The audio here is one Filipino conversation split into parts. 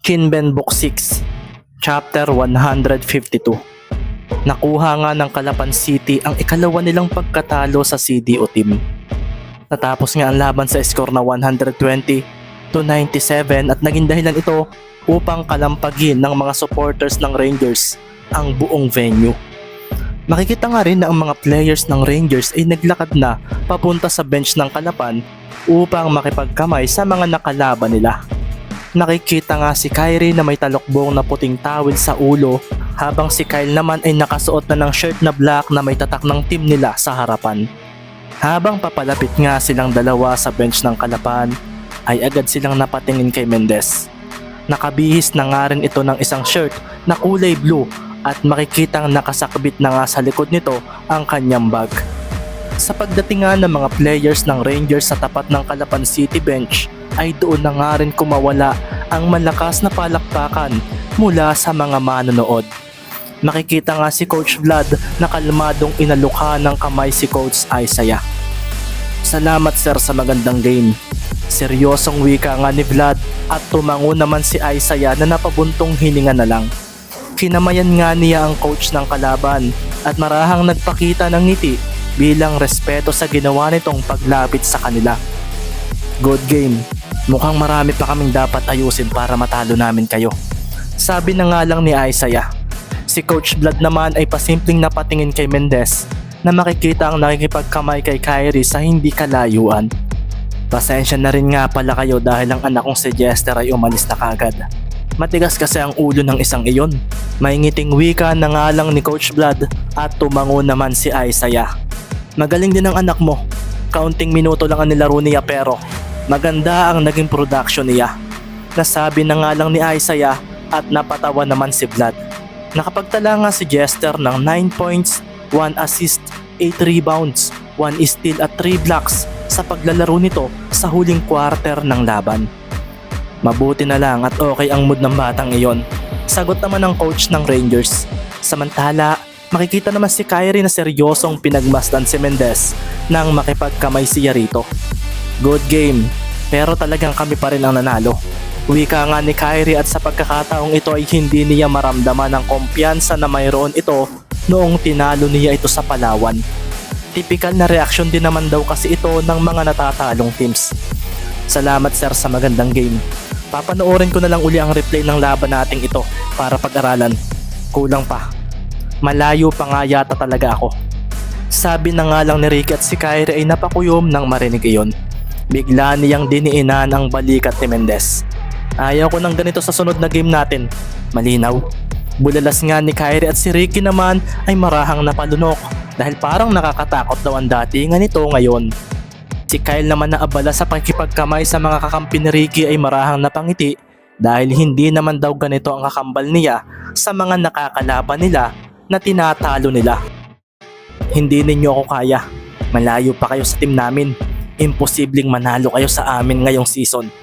Shinben Book 6, Chapter 152. Nakuha nga ng Calapan City ang ikalawa nilang pagkatalo sa CDO team. Natapos nga ang laban sa score na 120-97 at naging dahilan ito upang kalampagin ng mga supporters ng Rangers ang buong venue. Makikita nga rin na ang mga players ng Rangers ay naglakad na papunta sa bench ng Calapan upang makipagkamay sa mga nakalaban nila. Nakikita nga si Kyrie na may talokbong na puting towel sa ulo habang si Kyle naman ay nakasuot na ng shirt na black na may tatak ng team nila sa harapan. Habang papalapit nga silang dalawa sa bench ng Calapan ay agad silang napatingin kay Mendez. Nakabihis na nga rin ito ng isang shirt na kulay blue at makikitang nakasakbit na nga sa likod nito ang kanyang bag. Sa pagdating nga ng mga players ng Rangers sa tapat ng Calapan City bench ay doon na nga rin kumawala ang malakas na palakpakan mula sa mga manonood. Makikita nga si Coach Vlad na kalmadong inalukha ng kamay si Coach Isaiah. Salamat sir sa magandang game. Seryosong wika nga ni Vlad at tumango naman si Isaiah na napabuntong hininga na lang. Kinamayan nga niya ang coach ng kalaban at marahang nagpakita ng ngiti bilang respeto sa ginawa nitong paglapit sa kanila. Good game. Mukhang marami pa kaming dapat ayusin para matalo namin kayo. Sabi na nga lang ni Isaiah. Si Coach Vlad naman ay pasimpleng napatingin kay Mendez na makikita ang nakikipagkamay kay Kyrie sa hindi kalayuan. Pasensya na rin nga pala kayo dahil ang anak kong si Jester ay umalis na kagad. Matigas kasi ang ulo ng isang iyon. May ngiting wika na nga lang ni Coach Vlad at tumango naman si Isaiah. Magaling din ang anak mo. Kaunting minuto lang ang nilaro niya pero maganda ang naging production niya. Nasabi na nga lang ni Isaiah at napatawa naman si Vlad. Nakapagtala nga si Jester ng 9 points, 1 assist, 8 rebounds, 1 steal at 3 blocks sa paglalaro nito sa huling quarter ng laban. Mabuti na lang at okay ang mood ng batang iyon. Sagot naman ng coach ng Rangers. Samantala, makikita naman si Kyrie na seryosong pinagmasdan si Mendez nang makipagkamay siya rito. Good game, pero talagang kami pa rin ang nanalo. Wika nga ni Kyrie at sa pagkakataong ito ay hindi niya maramdaman ang kumpiyansa na mayroon ito noong tinalo niya ito sa Palawan. Tipikal na reaksyon din naman daw kasi ito ng mga natatalong teams. Salamat sir sa magandang game. Papanoorin ko na lang uli ang replay ng laban nating ito para pag-aralan. Kulang pa. Malayo pa nga yata talaga ako. Sabi na nga lang ni Ricky at si Kyrie ay napakuyom nang marinig iyon. Bigla niyang diniinan ang balikat ni Mendez. Ayaw ko ng ganito sa sunod na game natin. Malinaw. Bulalas nga ni Kyrie at si Ricky naman ay marahang napalunok dahil parang nakakatakot daw ang datingan nito ngayon. Si Kyle naman na abala sa pakikipagkamay sa mga kakampi ni Ricky ay marahang napangiti dahil hindi naman daw ganito ang kakambal niya sa mga nakakalaban nila na tinatalo nila. Hindi ninyo ako kaya. Malayo pa kayo sa team namin. Imposibleng manalo kayo sa amin ngayong season.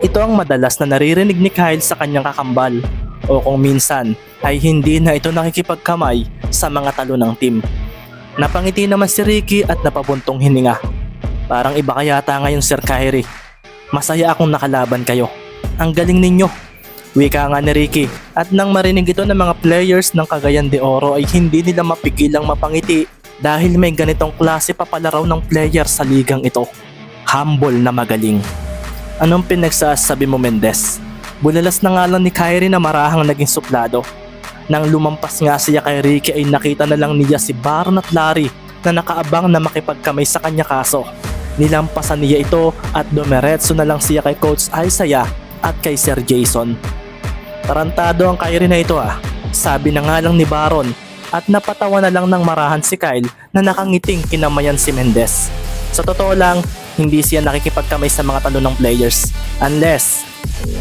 Ito ang madalas na naririnig ni Kyle sa kanyang kakambal o kung minsan ay hindi na ito nakikipagkamay sa mga talo ng team. Napangiti naman si Ricky at napabuntong hininga. Parang iba kaya yata ngayon Sir Kyrie. Masaya akong nakalaban kayo. Ang galing ninyo. Wika nga ni Ricky at nang marinig ito ng mga players ng Cagayan de Oro ay hindi nila mapigilang mapangiti dahil may ganitong klase pa pala raw ng player sa ligang ito. Humble na magaling. Anong pinagsasabi mo Mendez? Bulalas na nga lang ni Kyrie na marahang naging suplado. Nang lumampas nga siya kay Ricky ay nakita na lang niya si Baron at Larry na nakaabang na makipagkamay sa kanya kaso. Nilampasan niya ito at dumiretso na lang siya kay Coach Isaiah at kay Sir Jason. Tarantado ang Kyrie na ito sabi na nga lang ni Baron at napatawa na lang ng marahan si Kyle na nakangiting kinamayan si Mendez. Sa totoo lang, hindi siya nakikipagkamay sa mga talo ng players unless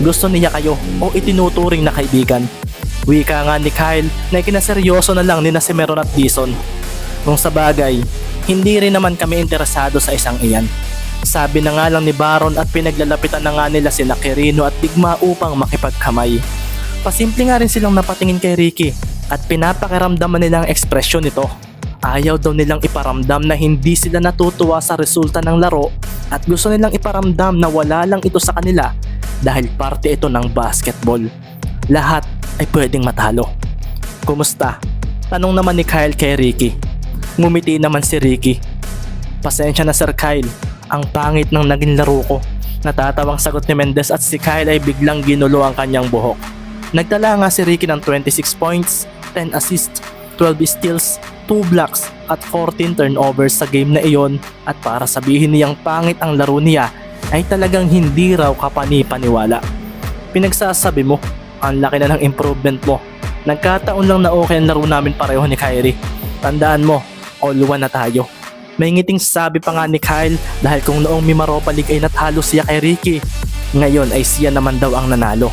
gusto niya kayo o itinuturing na kaibigan. Wika nga ni Kyle na ikinaseryoso na lang ni Nasimeron at Dison. Kung sa bagay, hindi rin naman kami interesado sa isang iyan. Sabi na nga lang ni Baron at pinaglalapitan na nga nila sina Quirino at Digma upang makipagkamay. Pasimple nga rin silang napatingin kay Ricky at pinapakiramdaman nilang ekspresyon nito. Ayaw daw nilang iparamdam na hindi sila natutuwa sa resulta ng laro at gusto nilang iparamdam na wala lang ito sa kanila dahil parte ito ng basketball. Lahat ay pwedeng matalo. Kumusta? Tanong naman ni Kyle kay Ricky. Ngumiti naman si Ricky. Pasensya na Sir Kyle, ang pangit ng naging laro ko. Natatawang sagot ni Mendez at si Kyle ay biglang ginulo ang kanyang buhok. Nagtala nga si Ricky ng 26 points, 10 assists, 12 steals, 2 blocks at 14 turnovers sa game na iyon, at para sabihin niyang pangit ang laro niya ay talagang hindi raw kapani-paniwala. Pinagsasabi mo, ang laki na ng improvement mo. Nagkataon lang na okay ang laro namin pareho ni Kyrie. Tandaan mo, all one na tayo. May ngiting sabi pa nga ni Kyle dahil kung noong Mimaropa League ay natalo siya kay Ricky, ngayon ay siya naman daw ang nanalo.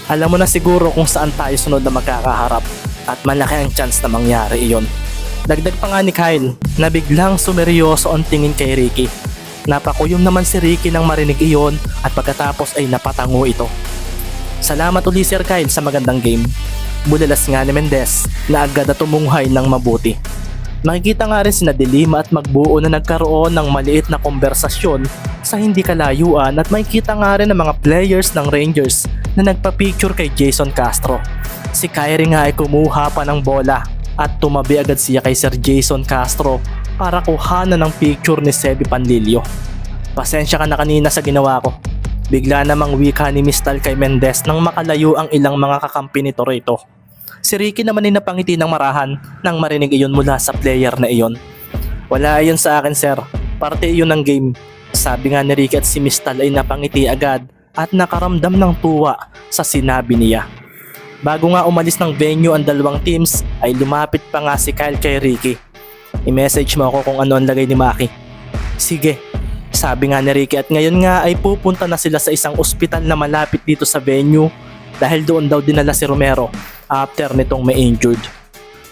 Alam mo na siguro kung saan tayo sunod na magkakaharap at malaki ang chance na mangyari iyon. Dagdag pa nga ni Kyle na biglang sumeryoso ang tingin kay Ricky. Napakuyom naman si Ricky nang marinig iyon at pagkatapos ay napatango ito. Salamat uli Sir Kyle sa magandang game. Bulalas nga ni Mendez na agad na tumunghay ng mabuti. Makikita nga rin sina De Lima at Magbuo na nagkaroon ng maliit na konversasyon sa hindi kalayuan, at makikita nga rin ng mga players ng Rangers na nagpa-picture kay Jason Castro. Si Kyrie nga ay kumuha pa ng bola at tumabi agad siya kay Sir Jason Castro para kuhanan ng picture ni Sebi Panlilio. Pasensya ka na kanina sa ginawa ko. Bigla namang wika ni Mistal kay Mendez nang makalayo ang ilang mga kakampi nito rito. Si Ricky naman ay napangiti ng marahan nang marinig iyon mula sa player na iyon. Wala iyon sa akin sir, parte iyon ng game. Sabi nga ni Ricky at si Mistal ay napangiti agad at nakaramdam ng tuwa sa sinabi niya. Bago nga umalis ng venue ang dalawang teams ay lumapit pa nga si Kyle kay Ricky. I-message mo ako kung ano ang lagay ni Maki. Sige, sabi nga ni Ricky, at ngayon nga ay pupunta na sila sa isang ospital na malapit dito sa venue dahil doon daw dinala si Romero after nitong may injured.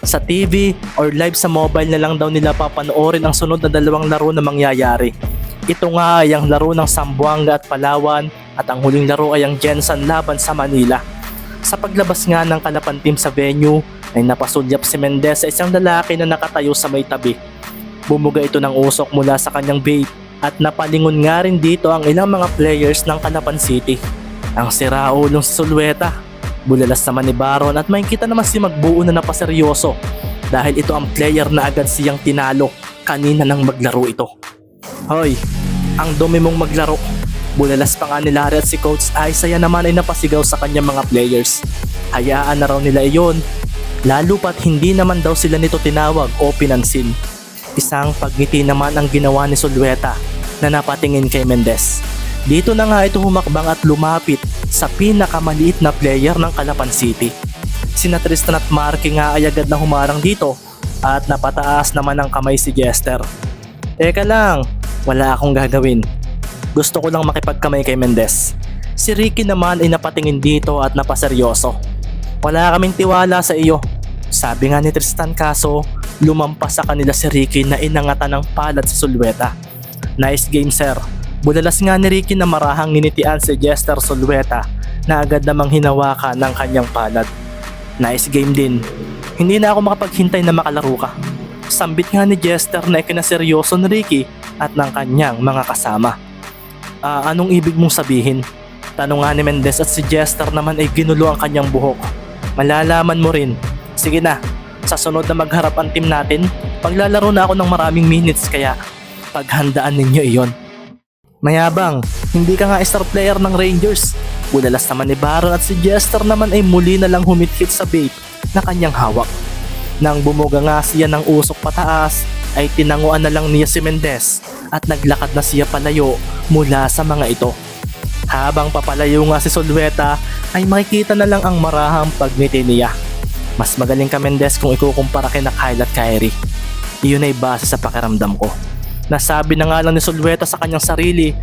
Sa TV or live sa mobile na lang daw nila papanoorin ang sunod na dalawang laro na mangyayari. Ito nga ay ang laro ng Zamboanga at Palawan, at ang huling laro ay ang Jensen laban sa Manila. Sa paglabas nga ng Kalapan team sa venue ay napasulyap si Mendez sa isang lalaki na nakatayo sa may tabi. Bumuga ito ng usok mula sa kanyang vape at napalingon nga rin dito ang ilang mga players ng Kalapan City. Ang siraulong si Zulueta, bulalas naman ni Baron, at makikita naman si Magbuo na napaseryoso dahil ito ang player na agad siyang tinalo kanina nang maglaro ito. Hoy, ang dumi mong maglaro. Bulalas pa nga ni Larry at si Coach Isaiah naman ay napasigaw sa kanyang mga players. Hayaan na raw nila iyon, lalo pat hindi naman daw sila nito tinawag o pinansin. Isang pagngiti naman ang ginawa ni Zulueta na napatingin kay Mendez. Dito na nga ito humakbang at lumapit sa pinakamaliit na player ng Kalapan City. Sina Tristan at Marky nga ay agad na humarang dito at napataas naman ang kamay si Jester. Teka lang, wala akong gagawin. Gusto ko lang makipagkamay kay Mendez. Si Ricky naman ay napatingin dito at napaseryoso. Wala kaming tiwala sa iyo, sabi nga ni Tristan, kaso lumampas sa kanila si Ricky na inangatan ng palad si Zulueta. Nice game sir. Bulalas nga ni Ricky na marahang ninitian si Jester Zulueta na agad namang hinawakan ng kanyang palad. Nice game din. Hindi na ako makapaghintay na makalaro ka. Sambit nga ni Jester na ikinaseryoso ni Ricky at ng kanyang mga kasama. Anong ibig mong sabihin? Tanong nga ni Mendez, at si Jester naman ay ginulo ang kanyang buhok. Malalaman mo rin. Sige na, sa sunod na magharap ang team natin, paglalaro na ako ng maraming minutes, kaya paghandaan ninyo iyon. Mayabang, hindi ka nga star player ng Rangers. Bulalas naman ni Baron, at si Jester naman ay muli na lang humit-hit sa vape na kanyang hawak. Nang bumuga nga siya ng usok pataas, ay tinanguan na lang niya si Mendez at naglakad na siya palayo mula sa mga ito. Habang papalayo nga si Zulueta ay makikita na lang ang marahang pagngiti niya. Mas magaling ka Mendez kung ikukumpara kina Kyle at Kyrie. Iyon ay base sa pakiramdam ko. Nasabi na nga lang ni Zulueta sa kanyang sarili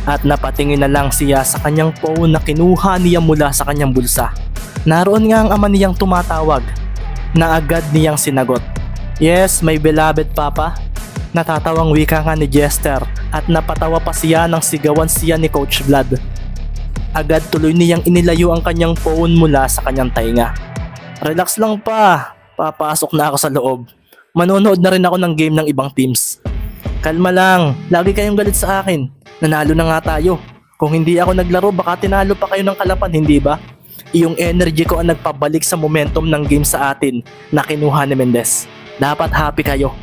at napatingin na lang siya sa kanyang phone na kinuha niya mula sa kanyang bulsa. Naroon nga ang ama niyang tumatawag na agad niyang sinagot. Yes, my beloved papa. Natatawang wika nga ni Jester at napatawa pa siya nang sigawan siya ni Coach Vlad. Agad tuloy niyang inilayo ang kanyang phone mula sa kanyang tainga. Relax lang pa, papasok na ako sa loob. Manonood na rin ako ng game ng ibang teams. Kalma lang, lagi kayong galit sa akin. Nanalo na nga tayo. Kung hindi ako naglaro, baka tinalo pa kayo ng Kalapan, hindi ba? Yung energy ko ang nagpabalik sa momentum ng game sa atin na kinuha ni Mendez. Dapat happy kayo.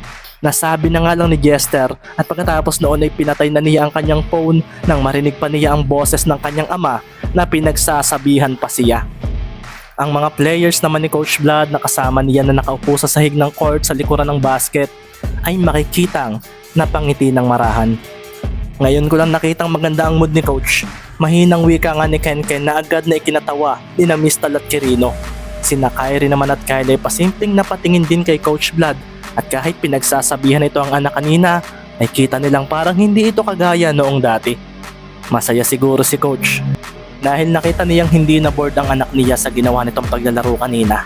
Nasabi na nga lang ni Jester at pagkatapos noon ay pinatay na niya ang kanyang phone nang marinig pa niya ang boses ng kanyang ama na pinagsasabihan pa siya. Ang mga players naman ni Coach Vlad na kasama niya na nakaupo sa sahig ng court sa likuran ng basket ay makikitang napangiti ng marahan. Ngayon ko lang nakitang maganda ang mood ni Coach. Mahinang wika nga ni Ken na agad na ikinatawa ni na Mistal at Quirino. Sina Kyrie naman at Kyle ay pasimpleng napatingin din kay Coach Vlad at kahit pinagsasabihan ito ang anak kanina ay kita nilang parang hindi ito kagaya noong dati. Masaya siguro si Coach dahil nakita niyang hindi na bored ang anak niya sa ginawa nitong paglalaro kanina.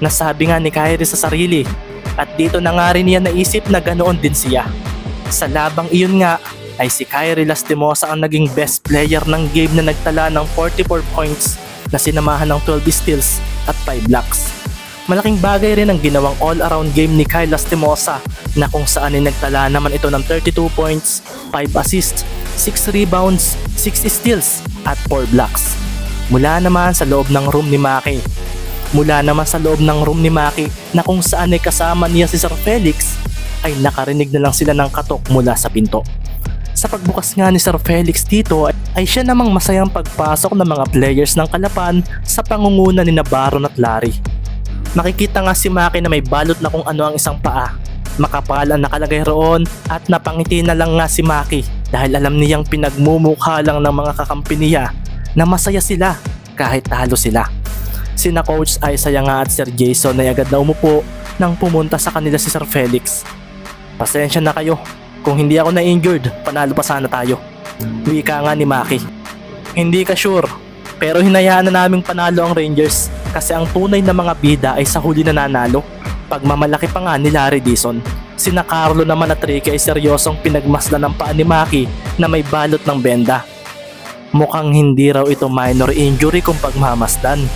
Nasabi nga ni Kyrie sa sarili at dito na nga rin niya naisip na ganoon din siya. Sa labang iyon nga ay si Kyrie Lastimosa ang naging best player ng game na nagtala ng 44 points na sinamahan ng 12 steals at 5 blocks. Malaking bagay rin ang ginawang all-around game ni Kyle Lastimosa na kung saan ay nagtala naman ito ng 32 points, 5 assists, 6 rebounds, 6 steals at 4 blocks. Mula naman sa loob ng room ni Maki na kung saan ay kasama niya si Sir Felix ay nakarinig na lang sila ng katok mula sa pinto. Sa pagbukas nga ni Sir Felix dito ay siya namang masayang pagpasok ng mga players ng Kalapan sa pangunguna ni Baron at Larry. Makikita nga si Maki na may balot na kung ano ang isang paa. Makapal ang nakalagay roon at napangiti na lang nga si Maki dahil alam niyang pinagmumukha lang ng mga kakampi niya na masaya sila kahit talo sila. Sina Coach Isaiah nga at Sir Jason ay agad na umupo nang pumunta sa kanila si Sir Felix. Pasensya na kayo. Kung hindi ako na-injured, panalo pa sana tayo. Wika nga ni Maki. Hindi ka sure, pero hinayaan na naming panalo ang Rangers kasi ang tunay na mga bida ay sa huli na nanalo. Pagmamalaki pa nga ni Larry Dizon. Sina Carlo naman at Ricky ay seryosong pinagmasdan ng paa ni Maki na may balot ng benda. Mukhang hindi raw ito minor injury kung pagmamasdan.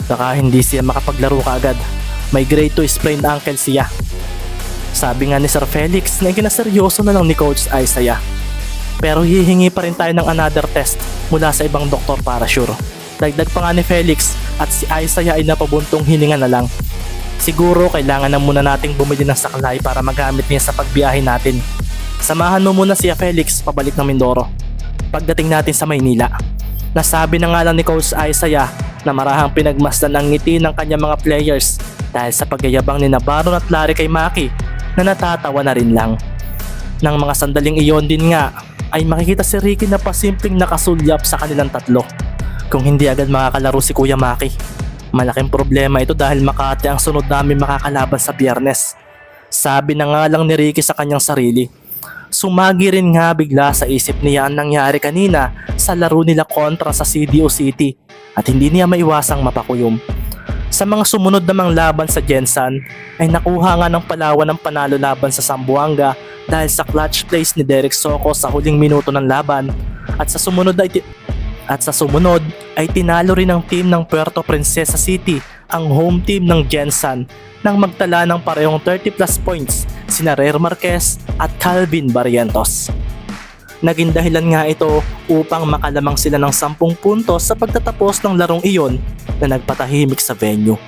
Baka hindi siya makapaglaro kaagad. May grade 2 sprained ankle siya. Sabi nga ni Sir Felix na ikinaseryoso na lang ni Coach Isaiah. Pero hihingi pa rin tayo ng another test mula sa ibang doktor para sure. Dagdag pa nga ni Felix at si Isaiah ay napabuntong hininga na lang. Siguro kailangan na muna nating bumili ng saklay para magamit niya sa pagbiyahe natin. Samahan mo muna siya Felix pabalik ng Mindoro. Pagdating natin sa Maynila, nasabi na nga lang ni Coach Isaiah na marahang pinagmasdan ang ngiti ng kanyang mga players dahil sa pagyayabang ni Baron at Larry kay Maki na natatawa na rin lang. Nang mga sandaling iyon din nga ay makikita si Ricky na pasimpleng nakasulyap sa kanilang tatlo. Kung hindi agad makakalaro si Kuya Maki, malaking problema ito dahil Makati ang sunod namin makakalaban sa Biyernes. Sabi na nga lang ni Ricky sa kanyang sarili. Sumagi rin nga bigla sa isip niya ang nangyari kanina sa laro nila kontra sa CDO City at hindi niya maiwasang mapakuyom. Sa mga sumunod namang laban sa Gensan ay nakuha nga ng Palawan ng panalo laban sa Zamboanga dahil sa clutch plays ni Derek Soco sa huling minuto ng laban at sa sumunod ay tinalo rin ng team ng Puerto Princesa City ang home team ng Gensan nang magtala ng parehong 30 plus points sina Rare Marquez at Calvin Barrientos. Naging dahilan nga ito upang makalamang sila ng 10 puntos sa pagtatapos ng larong iyon na nagpatahimik sa venue.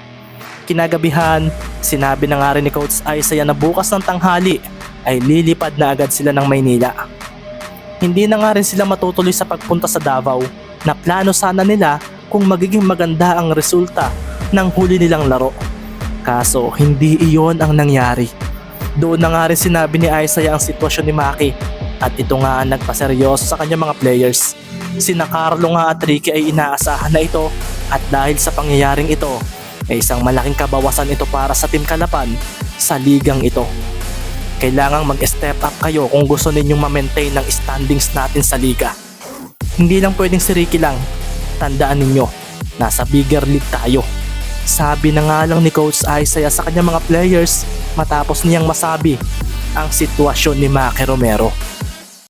Kinagabihan, sinabi na nga rin ni Coach Isaiah na bukas ng tanghali ay lilipad na agad sila ng Maynila. Hindi na nga rin sila matutuloy sa pagpunta sa Davao na plano sana nila kung magiging maganda ang resulta ng huli nilang laro. Kaso hindi iyon ang nangyari. Doon na nga rin sinabi ni Isaiah ang sitwasyon ni Maki at ito nga ang nagpaseryoso sa kanyang mga players. Sina Carlo nga at Ricky ay inaasahan na ito at dahil sa pangyayaring ito ay isang malaking kabawasan ito para sa Team Kalapan sa ligang ito. Kailangang mag-step up kayo kung gusto ninyong ma-maintain ang standings natin sa liga. Hindi lang pwedeng si Ricky lang. Tandaan ninyo, nasa bigger league tayo. Sabi na nga lang ni Coach Isaiah sa kanyang mga players matapos niyang masabi ang sitwasyon ni Maki Romero.